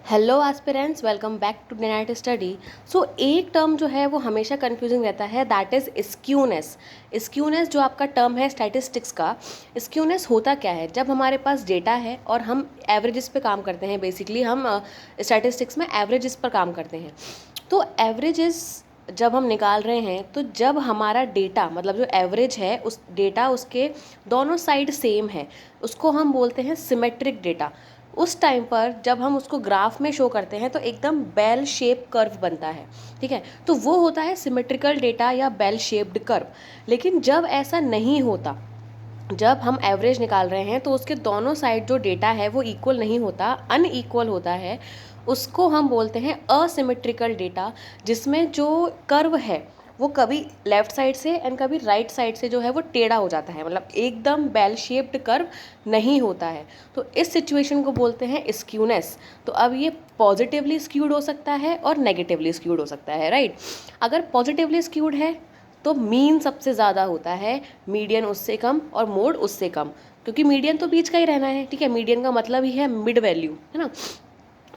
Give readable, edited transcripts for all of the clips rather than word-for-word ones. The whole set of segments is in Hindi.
Hello aspirants, welcome back to NET study. So एक टर्म जो है वो हमेशा कंफ्यूजिंग रहता है, दैट इज़ स्क्यूनेस। स्क्यूनेस जो आपका टर्म है स्टैटिस्टिक्स का, स्क्यूनेस होता क्या है? जब हमारे पास डेटा है और हम एवरेजेस पे काम करते हैं, बेसिकली हम स्टैटिस्टिक्स में एवरेजेस पर काम करते हैं। तो एवरेजेस जब हम निकाल रहे हैं, तो जब हमारा डेटा मतलब जो एवरेज है उस डेटा उसके दोनों साइड सेम है, उसको हम बोलते हैं सिमेट्रिक डेटा। उस टाइम पर जब हम उसको ग्राफ में शो करते हैं तो एकदम बेल शेप कर्व बनता है। ठीक है, तो वो होता है सिमेट्रिकल डेटा या बेल शेप्ड कर्व। लेकिन जब ऐसा नहीं होता, जब हम एवरेज निकाल रहे हैं तो उसके दोनों साइड जो डेटा है वो इक्वल नहीं होता, अनइक्वल होता है, उसको हम बोलते हैं असिमेट्रिकल डेटा, जिसमें जो कर्व है वो कभी लेफ्ट साइड से एंड कभी राइट साइड से जो है वो टेढ़ा हो जाता है, मतलब एकदम बेल शेप्ड कर्व नहीं होता है। तो इस सिचुएशन को बोलते हैं स्क्यूनेस। तो अब ये पॉजिटिवली स्क्यूड हो सकता है और नेगेटिवली स्क्यूड हो सकता है, राइट। अगर पॉजिटिवली स्क्यूड है तो मीन सबसे ज़्यादा होता है, मीडियन उससे कम और मोड उससे कम, क्योंकि मीडियन तो बीच का ही रहना है। ठीक है, मीडियन का मतलब ही है मिड वैल्यू, है ना।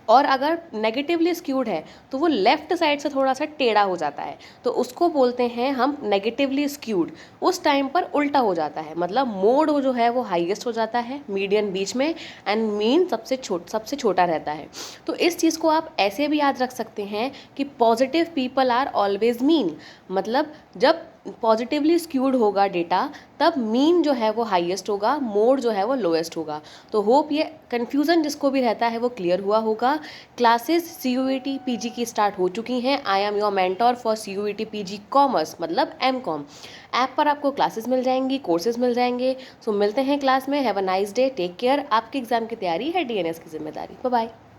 और अगर नेगेटिवली स्क्यूड है तो वो लेफ्ट साइड से थोड़ा सा टेढ़ा हो जाता है, तो उसको बोलते हैं हम नेगेटिवली स्क्यूड। उस टाइम पर उल्टा हो जाता है, मतलब मोड वो जो है वो हाईएस्ट हो जाता है, मीडियन बीच में एंड मीन सबसे छोटा रहता है। तो इस चीज़ को आप ऐसे भी याद रख सकते हैं कि positive people are always mean, मतलब जब पॉजिटिवली स्क्यूड होगा डेटा तब मीन जो है वो हाईएस्ट होगा, मोड जो है वो लोएस्ट होगा। तो होप ये कन्फ्यूज़न जिसको भी रहता है वो क्लियर हुआ होगा। क्लासेस CUET PG की स्टार्ट हो चुकी हैं। I am your mentor for CUET PG commerce, मतलब MCOM। ऐप पर आपको क्लासेस मिल जाएंगी, कोर्सेज मिल जाएंगे। सो मिलते हैं क्लास में। Have a nice day, take care. आपके एग्जाम की तैयारी है DNS की जिम्मेदारी। Bye bye.